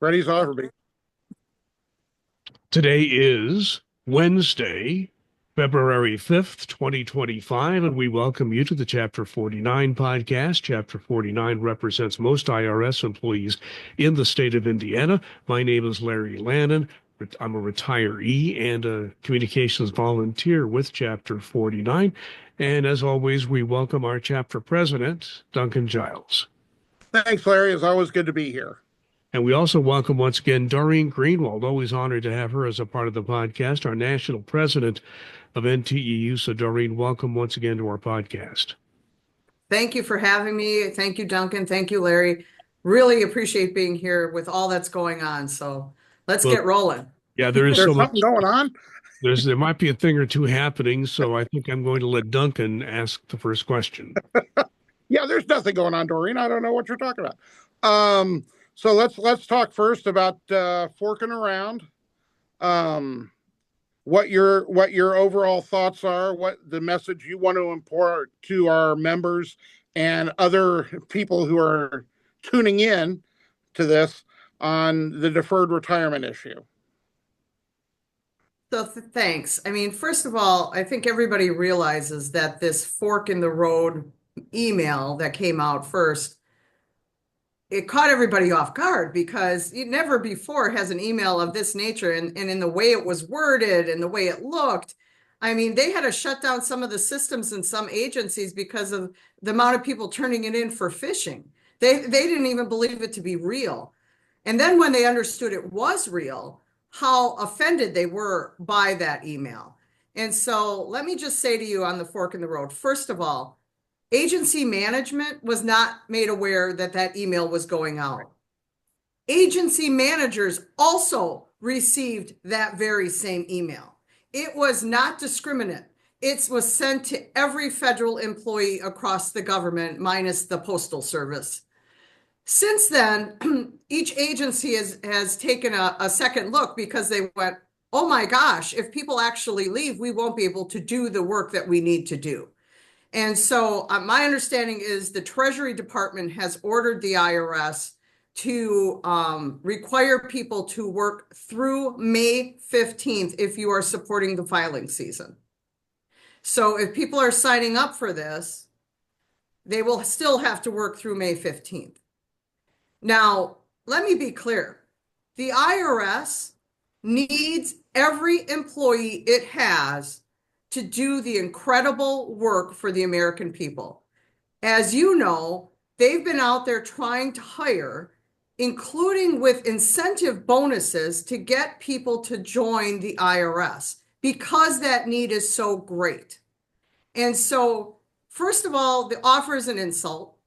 Ready as I'll ever be. Today is Wednesday, February 5th, 2025, and we welcome you to the Chapter 49 podcast. Chapter 49 represents most IRS employees in the state of Indiana. My name is Larry Lannan. I'm a retiree and a communications volunteer with Chapter 49. And as always, we welcome our chapter president, Duncan Giles. Thanks, Larry. It's always good to be here. And we also welcome once again Doreen Greenwald. Always honored to have her as a part of the podcast, our national president of NTEU. So, Doreen, welcome once again to our podcast. Thank you for having me. Thank you, Duncan. Thank you, Larry. Really appreciate being here with all that's going on. So let's get rolling. Yeah, there is There's something going on. There might be a thing or two happening. So I think I'm going to let Duncan ask the first question. Yeah, there's nothing going on, Doreen. I don't know what you're talking about. So let's talk first about forking around. What your overall thoughts are, what the message you want to impart to our members and other people who are tuning in to this on the deferred retirement issue. So thanks. I mean, first of all, I think everybody realizes that this fork in the road email that came out first, it caught everybody off guard because never before has an email of this nature and in the way it was worded and the way it looked. I mean, they had to shut down some of the systems in some agencies because of the amount of people turning it in for phishing. They didn't even believe it to be real. And then when they understood it was real, how offended they were by that email. And so let me just say to you on the fork in the road, first of all, agency management was not made aware that that email was going out. Agency managers also received that very same email. It was not discriminate. It was sent to every federal employee across the government, minus the Postal Service. Since then, each agency has taken a second look because they went, oh my gosh, if people actually leave, we won't be able to do the work that we need to do. And so my understanding is the Treasury Department has ordered the IRS to require people to work through May 15th if you are supporting the filing season. So if people are signing up for this, they will still have to work through May 15th. Now, let me be clear. The IRS needs every employee it has to do the incredible work for the American people. As you know, they've been out there trying to hire, including with incentive bonuses to get people to join the IRS because that need is so great. And so, first of all, the offer is an insult.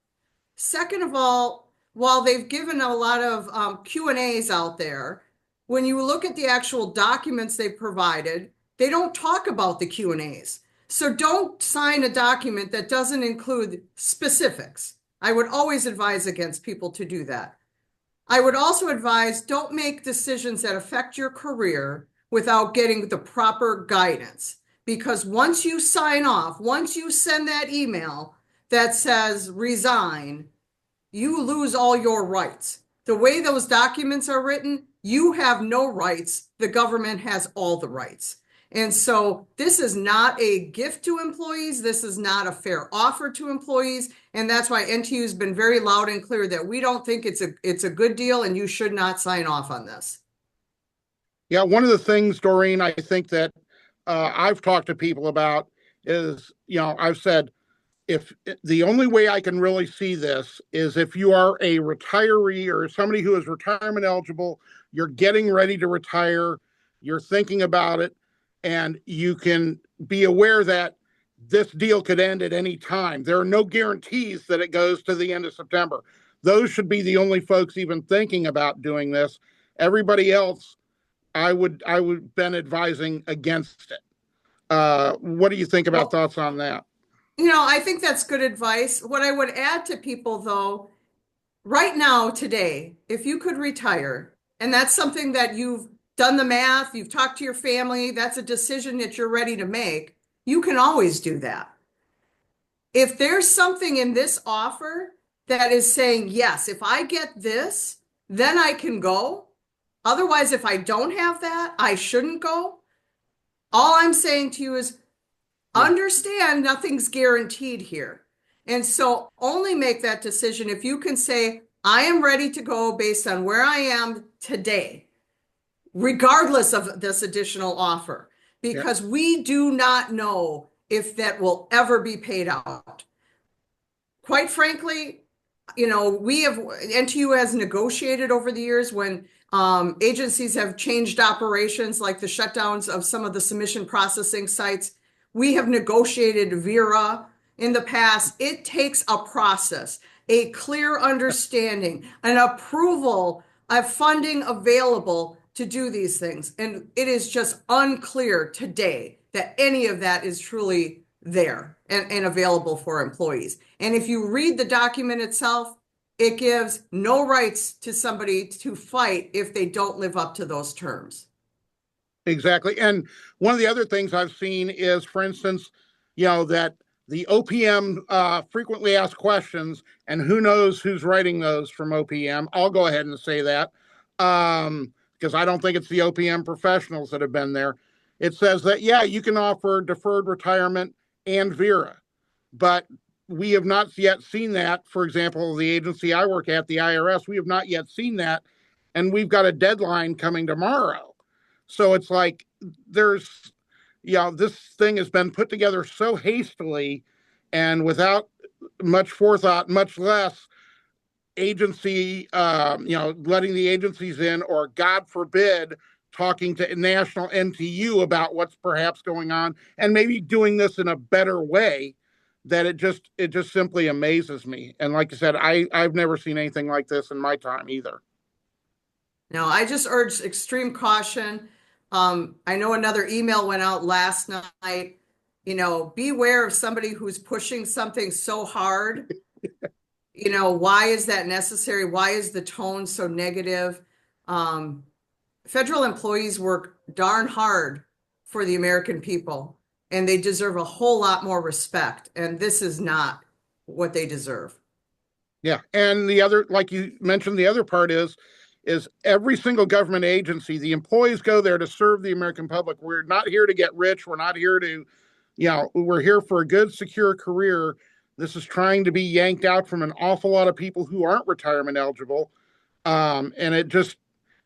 Second of all, while they've given a lot of Q&As out there, when you look at the actual documents they provided, they don't talk about the Q&As. So don't sign a document that doesn't include specifics. I would always advise against people to do that. I would also advise don't make decisions that affect your career without getting the proper guidance. Because once you sign off, once you send that email that says resign, you lose all your rights. The way those documents are written, you have no rights. The government has all the rights. And so this is not a gift to employees. This is not a fair offer to employees. And that's why NTEU has been very loud and clear that we don't think it's a good deal and you should not sign off on this. Yeah, one of the things, Doreen, I think that I've talked to people about is, I've said, if the only way I can really see this is if you are a retiree or somebody who is retirement eligible, you're getting ready to retire, you're thinking about it, and you can be aware that this deal could end at any time. There are no guarantees that it goes to the end of September. Those should be the only folks even thinking about doing this. Everybody else, I would been advising against it. What do you think about thoughts on that? I think that's good advice. What I would add to people, though, right now, today, if you could retire, and that's something that you've done the math, you've talked to your family, that's a decision that you're ready to make, you can always do that. If there's something in this offer that is saying, yes, if I get this, then I can go, Otherwise, if I don't have that, I shouldn't go. All I'm saying to you is understand nothing's guaranteed here. And so only make that decision if you can say, I am ready to go based on where I am today, regardless of this additional offer, because we do not know if that will ever be paid out. Quite frankly, NTEU has negotiated over the years when agencies have changed operations, like the shutdowns of some of the submission processing sites. We have negotiated VERA in the past. It takes a process, a clear understanding, an approval of funding available to do these things. And it is just unclear today that any of that is truly there and available for employees. And if you read the document itself, it gives no rights to somebody to fight if they don't live up to those terms. Exactly. And one of the other things I've seen is, for instance, that the OPM frequently asked questions, and who knows who's writing those from OPM. I'll go ahead and say that because I don't think it's the OPM professionals that have been there. It says that, you can offer deferred retirement and VERA, but we have not yet seen that. For example, the agency I work at, the IRS, we have not yet seen that. And we've got a deadline coming tomorrow. So it's like this thing has been put together so hastily and without much forethought, much less agency, letting the agencies in, or God forbid, talking to national NTEU about what's perhaps going on and maybe doing this in a better way, that it just simply amazes me. And like I said, I've never seen anything like this in my time either. No, I just urge extreme caution. I know another email went out last night. Beware of somebody who's pushing something so hard. Why is that necessary? Why is the tone so negative? Federal employees work darn hard for the American people, and they deserve a whole lot more respect. And this is not what they deserve. Yeah. And the other, like you mentioned, the other part is every single government agency, the employees go there to serve the American public. We're not here to get rich. We're not here to, we're here for a good, secure career. This is trying to be yanked out from an awful lot of people who aren't retirement eligible. And it just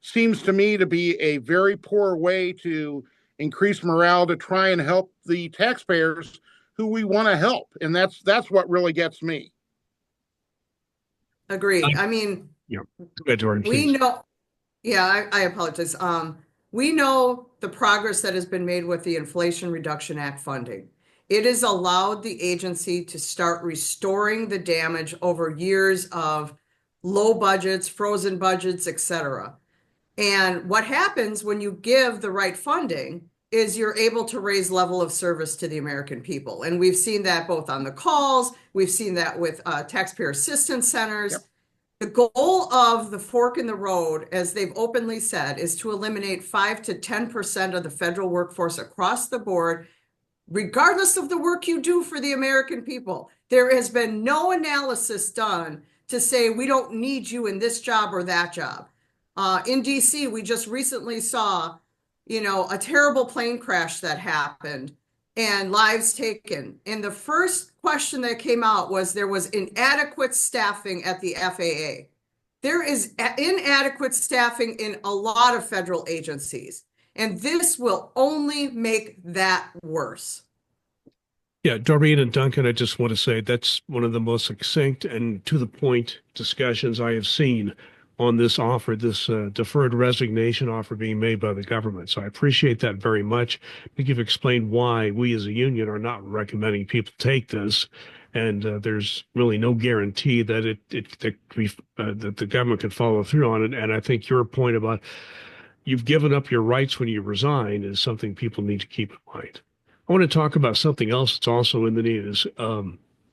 seems to me to be a very poor way to increase morale, to try and help the taxpayers who we want to help. And that's what really gets me. Agreed. I mean, Go ahead, Doreen, we please. know, I apologize. We know the progress that has been made with the Inflation Reduction Act funding. It has allowed the agency to start restoring the damage over years of low budgets, frozen budgets, etc. And what happens when you give the right funding is you're able to raise level of service to the American people. And we've seen that both on the calls, we've seen that with taxpayer assistance centers. Yep. The goal of the fork in the road, as they've openly said, is to eliminate 5 to 10% of the federal workforce across the board, regardless of the work you do for the American people. There has been no analysis done to say we don't need you in this job or that job. In DC, we just recently saw, a terrible plane crash that happened and lives taken. And the first question that came out was there was inadequate staffing at the FAA. There is inadequate staffing in a lot of federal agencies, and this will only make that worse. Yeah, Doreen and Duncan, I just want to say that's one of the most succinct and to the point discussions I have seen on this offer, this deferred resignation offer being made by the government. So I appreciate that very much. I think you've explained why we as a union are not recommending people take this. And there's really no guarantee that that the government can follow through on it. And I think your point about you've given up your rights when you resign is something people need to keep in mind. I want to talk about something else that's also in the news.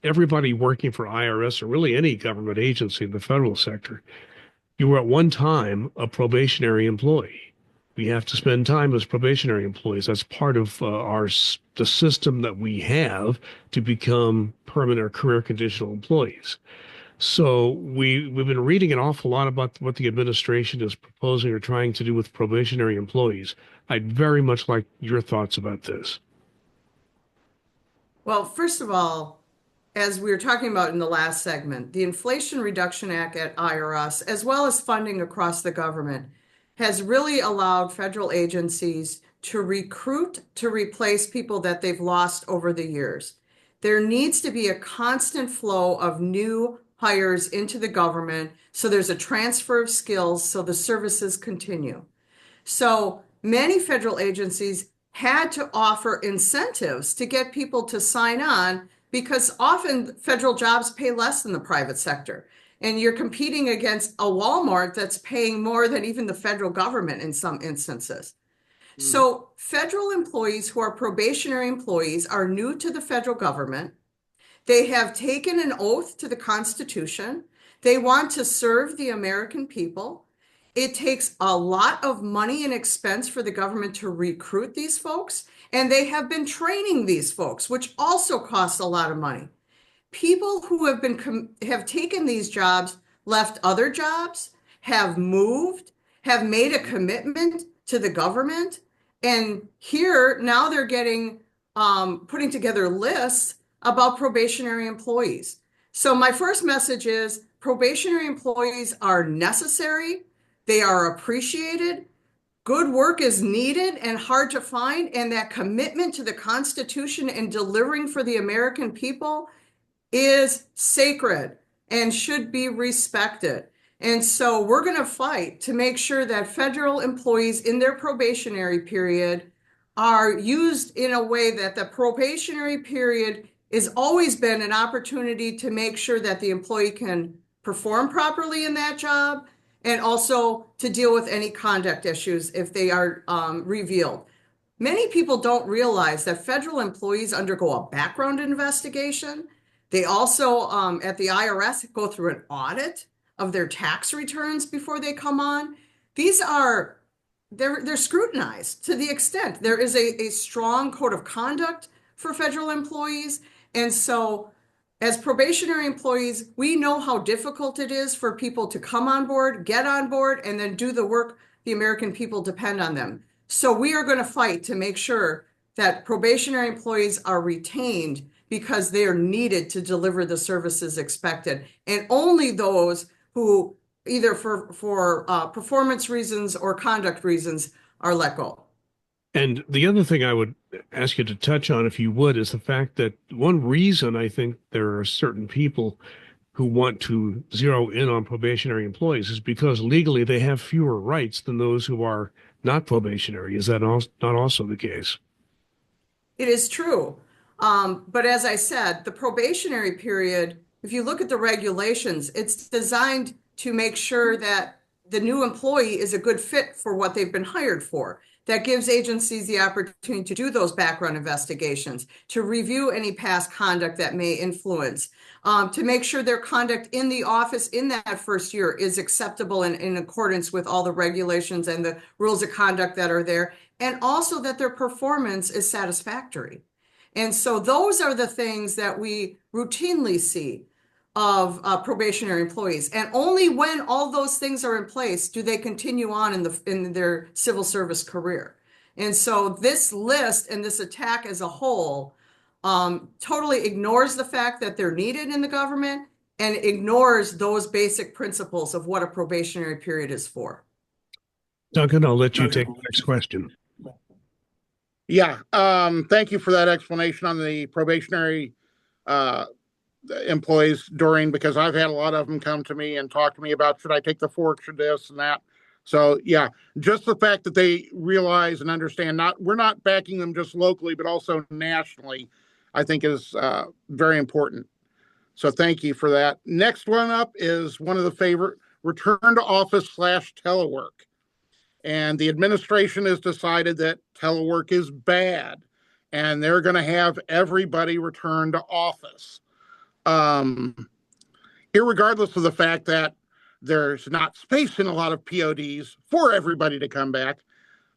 Everybody working for IRS, or really any government agency in the federal sector, you were at one time a probationary employee. We have to spend time as probationary employees. That's part of the system that we have to become permanent or career conditional employees. So we've been reading an awful lot about what the administration is proposing or trying to do with probationary employees. I'd very much like your thoughts about this. Well, first of all, as we were talking about in the last segment, the Inflation Reduction Act at IRS, as well as funding across the government, has really allowed federal agencies to recruit to replace people that they've lost over the years. There needs to be a constant flow of new hires into the government so there's a transfer of skills so the services continue. So many federal agencies had to offer incentives to get people to sign on because often federal jobs pay less than the private sector. And you're competing against a Walmart that's paying more than even the federal government in some instances. So federal employees who are probationary employees are new to the federal government. They have taken an oath to the Constitution. They want to serve the American people. It takes a lot of money and expense for the government to recruit these folks, and they have been training these folks, which also costs a lot of money. People who have taken these jobs, left other jobs, have moved, have made a commitment to the government, and here now they're getting putting together lists about probationary employees. So my first message is probationary employees are necessary. They are appreciated. Good work is needed and hard to find, and that commitment to the Constitution and delivering for the American people is sacred and should be respected. And so we're going to fight to make sure that federal employees in their probationary period are used in a way that the probationary period has always been an opportunity to make sure that the employee can perform properly in that job and also to deal with any conduct issues if they are revealed. Many people don't realize that federal employees undergo a background investigation. They also, at the IRS, go through an audit of their tax returns before they come on. These are, they're scrutinized to the extent there is a strong code of conduct for federal employees. And so as probationary employees, we know how difficult it is for people to come on board, get on board, and then do the work the American people depend on them. So we are going to fight to make sure that probationary employees are retained because they are needed to deliver the services expected. And only those who, either for performance reasons or conduct reasons, are let go. And the other thing I would ask you to touch on, if you would, is the fact that one reason I think there are certain people who want to zero in on probationary employees is because legally they have fewer rights than those who are not probationary. Is that not also the case? It is true. But as I said, the probationary period, if you look at the regulations, it's designed to make sure that the new employee is a good fit for what they've been hired for. That gives agencies the opportunity to do those background investigations, to review any past conduct that may influence, to make sure their conduct in the office in that first year is acceptable and in accordance with all the regulations and the rules of conduct that are there, and also that their performance is satisfactory. And so those are the things that we routinely see of probationary employees. And only when all those things are in place do they continue on in their civil service career. And so this list and this attack as a whole totally ignores the fact that they're needed in the government and ignores those basic principles of what a probationary period is for. Duncan, I'll let you take the next question. Yeah, thank you for that explanation on the probationary employees, Doreen, because I've had a lot of them come to me and talk to me about, should I take the fork, should this and that. So yeah, just the fact that they realize and understand we're not backing them just locally, but also nationally, I think is very important. So thank you for that. Next one up is one of the favorite, return to office / telework. And the administration has decided that telework is bad and they're going to have everybody return to office. Irregardless of the fact that there's not space in a lot of PODs for everybody to come back.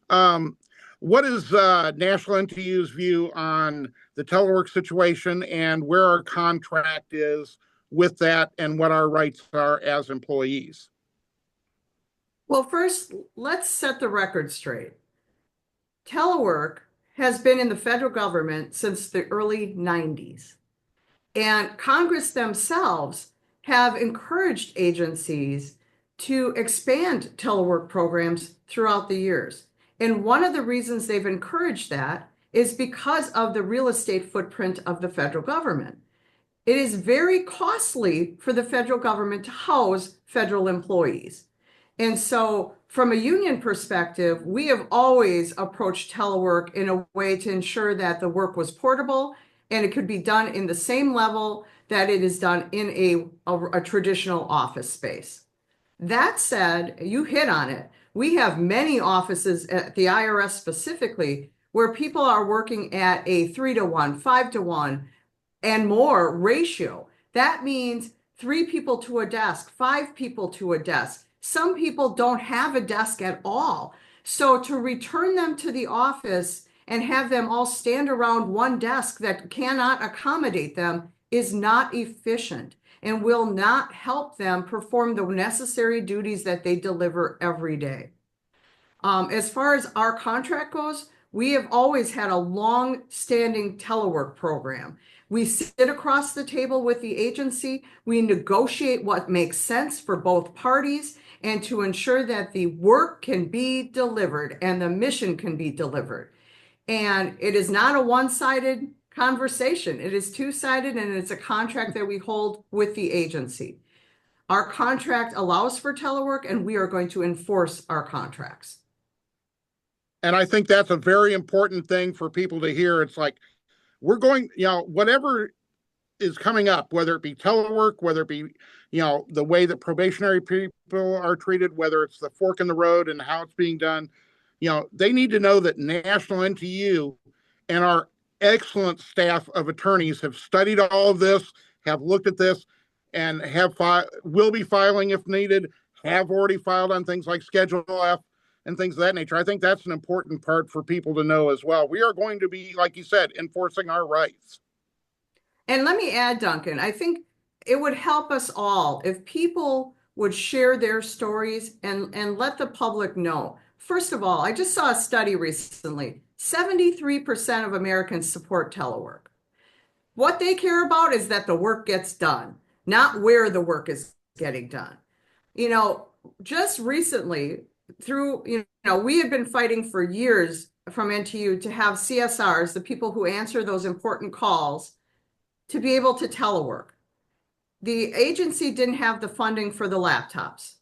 What is National NTEU's view on the telework situation and where our contract is with that and what our rights are as employees. Well, first, let's set the record straight. Telework has been in the federal government since the early 90s. And Congress themselves have encouraged agencies to expand telework programs throughout the years. And one of the reasons they've encouraged that is because of the real estate footprint of the federal government. It is very costly for the federal government to house federal employees. And so, from a union perspective, we have always approached telework in a way to ensure that the work was portable and it could be done in the same level that it is done in a traditional office space. That said, you hit on it. We have many offices at the IRS specifically where people are working at a 3-to-1, 5-to-1, and more ratio. That means 3 people to a desk, 5 people to a desk. Some people don't have a desk at all. So to return them to the office and have them all stand around one desk that cannot accommodate them is not efficient and will not help them perform the necessary duties that they deliver every day. As far as our contract goes, we have always had a long-standing telework program. We sit across the table with the agency. We negotiate what makes sense for both parties and to ensure that the work can be delivered and the mission can be delivered. And it is not a one-sided conversation. It is two-sided, and it's a contract that we hold with the agency. Our contract allows for telework, and we are going to enforce our contracts. And I think that's a very important thing for people to hear. It's like, we're going, whatever is coming up, whether it be telework, whether it be, the way that probationary people are treated, whether it's the fork in the road and how it's being done, they need to know that National NTEU and our excellent staff of attorneys have studied all of this, have looked at this, and will be filing if needed, have already filed on things like Schedule F and things of that nature. I think that's an important part for people to know as well. We are going to be, like you said, enforcing our rights. And let me add, Duncan, I think it would help us all if people would share their stories and let the public know. First of all, I just saw a study recently. 73% of Americans support telework. What they care about is that the work gets done, not where the work is getting done. Just recently, we had been fighting for years from NTEU to have CSRs, the people who answer those important calls, to be able to telework. The agency didn't have the funding for the laptops.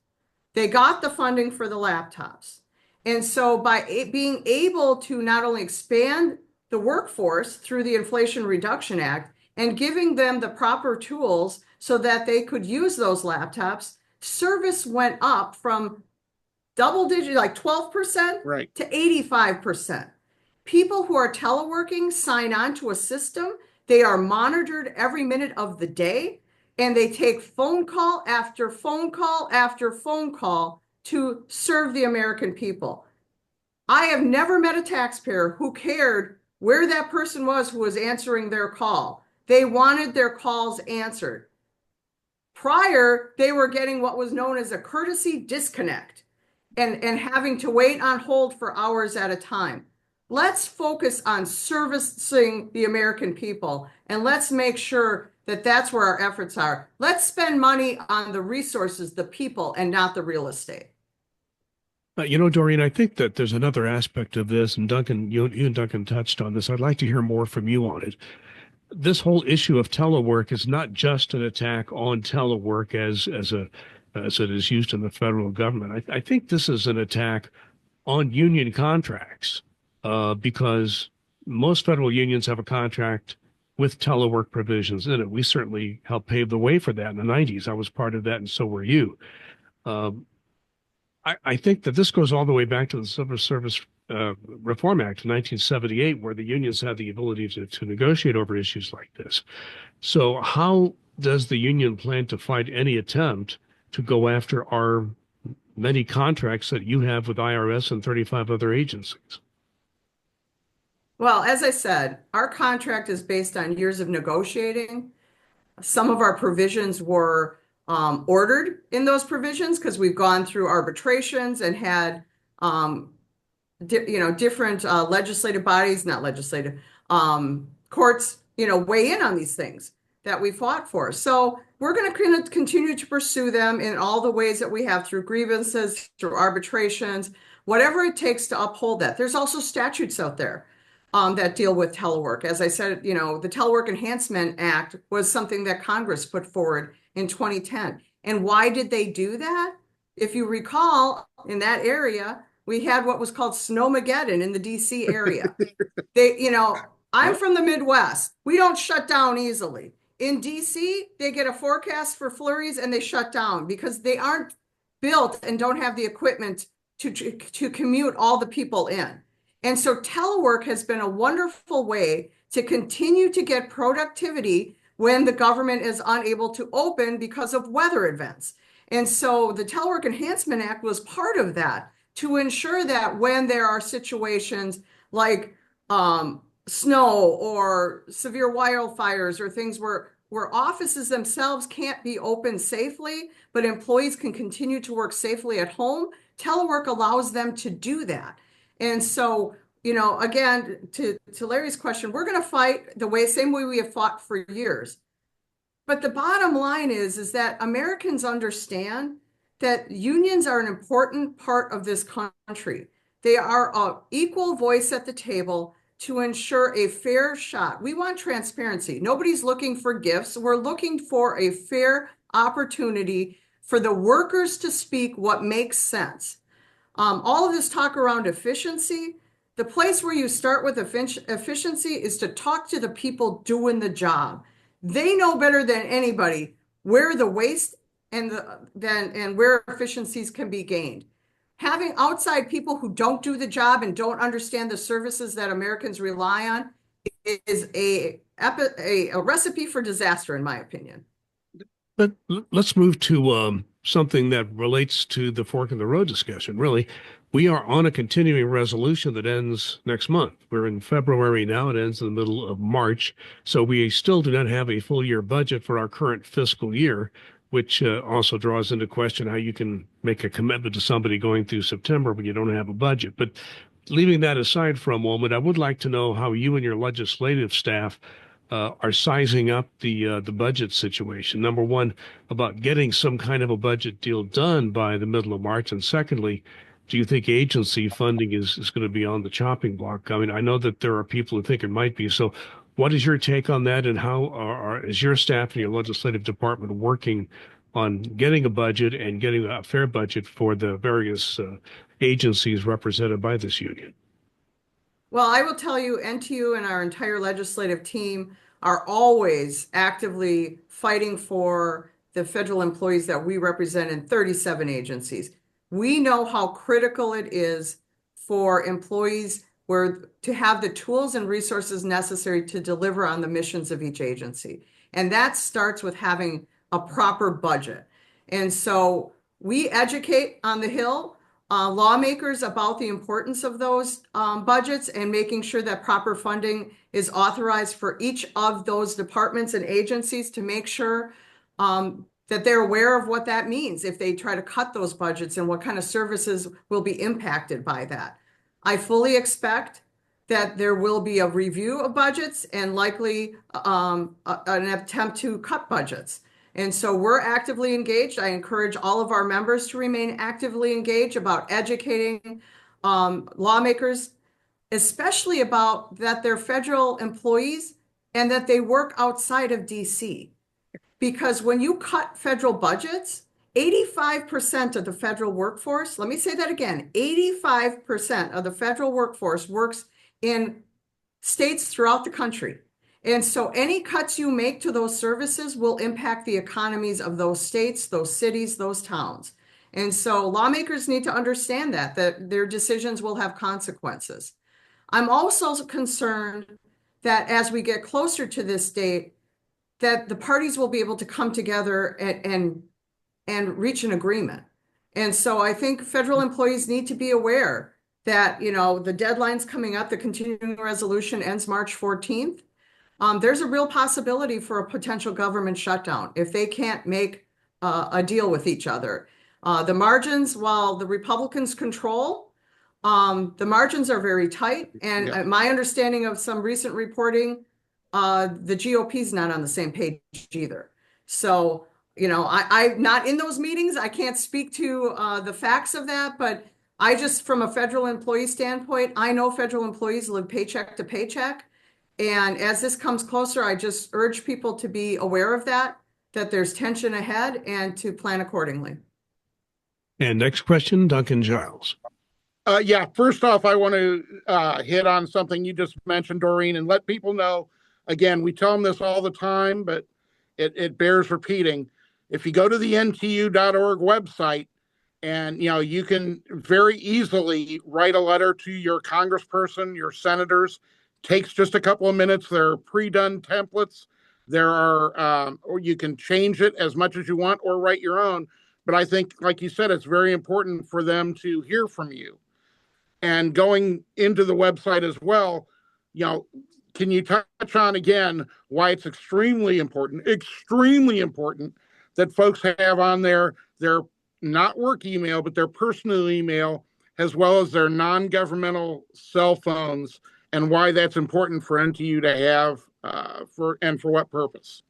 They got the funding for the laptops. And so by being able to not only expand the workforce through the Inflation Reduction Act and giving them the proper tools so that they could use those laptops, service went up from double digit, like 12%, right, to 85%. People who are teleworking sign on to a system. They are monitored every minute of the day, and they take phone call after phone call after phone call to serve the American people. I have never met a taxpayer who cared where that person was who was answering their call. They wanted their calls answered. Prior, they were getting what was known as a courtesy disconnect and having to wait on hold for hours at a time. Let's focus on servicing the American people, and let's make sure that that's where our efforts are. Let's spend money on the resources, the people, and not the real estate. Doreen, I think that there's another aspect of this, and Duncan, you and Duncan touched on this. I'd like to hear more from you on it. This whole issue of telework is not just an attack on telework as it is used in the federal government. I think this is an attack on union contracts because most federal unions have a contract with telework provisions in it. We certainly helped pave the way for that in the 90s. I was part of that, and so were you. I think that this goes all the way back to the Civil Service Reform Act of 1978, where the unions had the ability to negotiate over issues like this. So how does the union plan to fight any attempt to go after our many contracts that you have with IRS and 35 other agencies? Well, as I said, our contract is based on years of negotiating. some of our provisions were ordered in those provisions because we've gone through arbitrations and had different legislative bodies, not legislative, courts, weigh in on these things that we fought for. So we're going to continue to pursue them in all the ways that we have, through grievances, through arbitrations, whatever it takes to uphold that. There's also statutes out there that deal with telework. As I said, the Telework Enhancement Act was something that Congress put forward in 2010. And why did they do that? If you recall, in that area, we had what was called Snowmageddon in the DC area. I'm from the Midwest. We don't shut down easily. In DC, they get a forecast for flurries and they shut down because they aren't built and don't have the equipment to commute all the people in. And so telework has been a wonderful way to continue to get productivity when the government is unable to open because of weather events. And so the Telework Enhancement Act was part of that, to ensure that when there are situations like snow or severe wildfires or things where offices themselves can't be open safely, but employees can continue to work safely at home, telework allows them to do that. And so, again, to Larry's question, we're going to fight the same way we have fought for years. But the bottom line is that Americans understand that unions are an important part of this country. They are an equal voice at the table to ensure a fair shot. We want transparency. Nobody's looking for gifts. We're looking for a fair opportunity for the workers to speak what makes sense. All of this talk around efficiency, the place where you start with efficiency is to talk to the people doing the job. They know better than anybody where the waste and where efficiencies can be gained. Having outside people who don't do the job and don't understand the services that Americans rely on is a recipe for disaster, in my opinion. But let's move to something that relates to the fork in the road discussion. Really, we are on a continuing resolution that ends next month. We're in February now. It ends in the middle of March. So we still do not have a full year budget for our current fiscal year, which also draws into question how you can make a commitment to somebody going through September when you don't have a budget. But leaving that aside for a moment, I would like to know how you and your legislative staff are sizing up the budget situation. Number one, about getting some kind of a budget deal done by the middle of March. And secondly, do you think agency funding is going to be on the chopping block? I mean, I know that there are people who think it might be. So what is your take on that? And how is your staff and your legislative department working on getting a budget and getting a fair budget for the various agencies represented by this union? Well, I will tell you, NTEU and our entire legislative team are always actively fighting for the federal employees that we represent in 37 agencies. We know how critical it is for employees to have the tools and resources necessary to deliver on the missions of each agency. And that starts with having a proper budget. And so we educate on the Hill lawmakers about the importance of those budgets and making sure that proper funding is authorized for each of those departments and agencies to make sure that they're aware of what that means if they try to cut those budgets and what kind of services will be impacted by that. I fully expect that there will be a review of budgets and likely an attempt to cut budgets. And so we're actively engaged. I encourage all of our members to remain actively engaged about educating lawmakers, especially about that they're federal employees and that they work outside of DC. Because when you cut federal budgets, 85% of the federal workforce, let me say that again, 85% of the federal workforce works in states throughout the country. And so any cuts you make to those services will impact the economies of those states, those cities, those towns. And so lawmakers need to understand that their decisions will have consequences. I'm also concerned that as we get closer to this date, that the parties will be able to come together and reach an agreement. And so I think federal employees need to be aware that, the deadline's coming up. The continuing resolution ends March 14th. there's a real possibility for a potential government shutdown if they can't make a deal with each other. The margins, while the Republicans control, the margins are very tight. And Yeah. my understanding of some recent reporting, the GOP is not on the same page either. So, I'm not in those meetings. I can't speak to the facts of that, but I just, from a federal employee standpoint, I know federal employees live paycheck to paycheck. And as this comes closer, I just urge people to be aware of that there's tension ahead and to plan accordingly. And next question, Duncan Giles. Yeah, first off, I want to hit on something you just mentioned, Doreen, and let people know, again, we tell them this all the time, but it bears repeating. If you go to the NTEU.org website, and you can very easily write a letter to your congressperson, your senators. Takes just a couple of minutes. There are pre-done templates. There are, or you can change it as much as you want or write your own. But I think, like you said, it's very important for them to hear from you. And going into the website as well, can you touch on again why it's extremely important that folks have on their not work email, but their personal email, as well as their non-governmental cell phones, and why that's important for NTU to have for what purpose?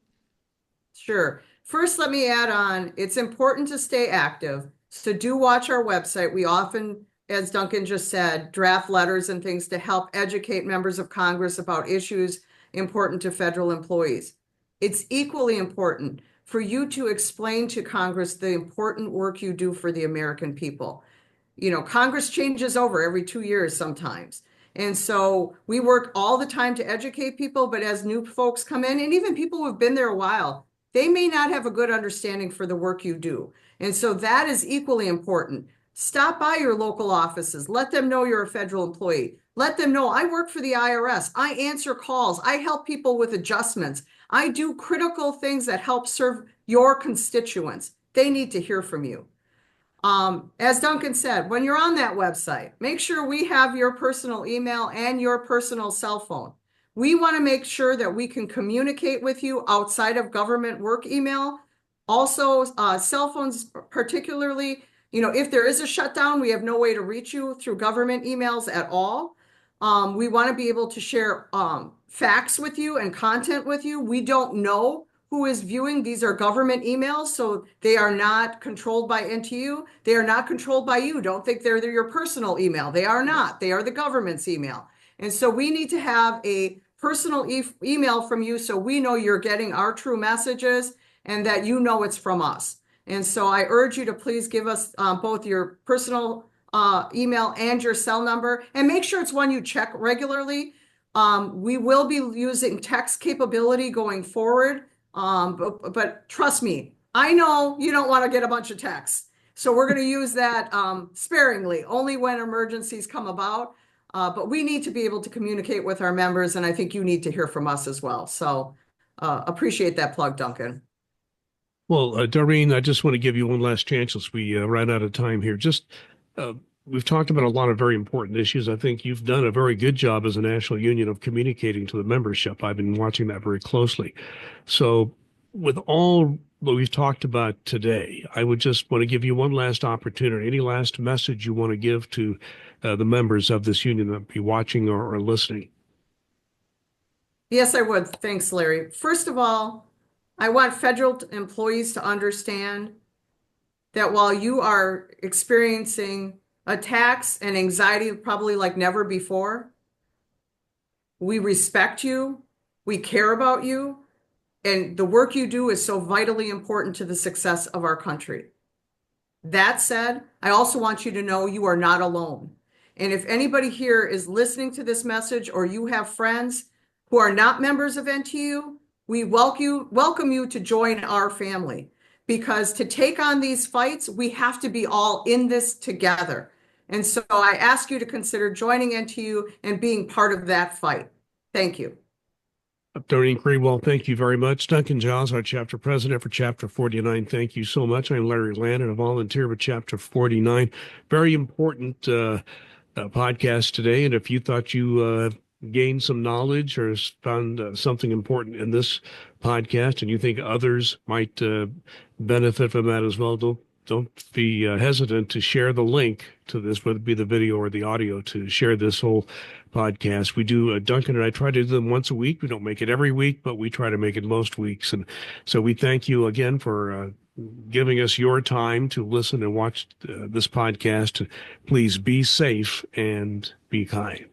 Sure. First, let me add on, it's important to stay active. So do watch our website. We often, as Duncan just said, draft letters and things to help educate members of Congress about issues important to federal employees. It's equally important for you to explain to Congress the important work you do for the American people. Congress changes over every 2 years sometimes. And so we work all the time to educate people, but as new folks come in, and even people who have been there a while, they may not have a good understanding for the work you do. And so that is equally important. Stop by your local offices. Let them know you're a federal employee. Let them know I work for the IRS. I answer calls. I help people with adjustments. I do critical things that help serve your constituents. They need to hear from you. As Duncan said, when you're on that website, make sure we have your personal email and your personal cell phone. We want to make sure that we can communicate with you outside of government work email. Also, cell phones particularly, if there is a shutdown, we have no way to reach you through government emails at all. We want to be able to share facts with you and content with you. We don't know who is viewing. These are government emails, so they are not controlled by NTU. They are not controlled by you. Don't think they're your personal email. They are not. They are the government's email. And so we need to have a personal email from you so we know you're getting our true messages and that it's from us. And so I urge you to please give us both your personal email and your cell number, and make sure it's one you check regularly. We will be using text capability going forward, but trust me, I know you don't want to get a bunch of texts. So we're going to use that sparingly, only when emergencies come about. But we need to be able to communicate with our members, and I think you need to hear from us as well. So appreciate that plug, Duncan. Well, Doreen, I just want to give you one last chance as we run out of time here. We've talked about a lot of very important issues. I think you've done a very good job as a national union of communicating to the membership. I've been watching that very closely. So with all that we've talked about today, I would just want to give you one last opportunity. Any last message you want to give to the members of this union that be watching or listening? Yes, I would. Thanks, Larry. First of all, I want federal employees to understand that while you are experiencing attacks and anxiety probably like never before, we respect you, we care about you, and the work you do is so vitally important to the success of our country. That said, I also want you to know you are not alone. And if anybody here is listening to this message, or you have friends who are not members of NTU, we welcome you to join our family, because to take on these fights, we have to be all in this together. And so I ask you to consider joining NTU and being part of that fight. Thank you. Doreen Greenwald, thank you very much. Duncan Giles, our chapter president for Chapter 49, thank you so much. I'm Larry Lannan, a volunteer with Chapter 49. Very important podcast today. And if you thought you gained some knowledge or found something important in this podcast, and you think others might benefit from that as well, don't be hesitant to share the link to this, whether it be the video or the audio, to share this whole podcast. We do, Duncan and I try to do them once a week. We don't make it every week, but we try to make it most weeks. And so we thank you again for giving us your time to listen and watch this podcast. Please be safe and be kind.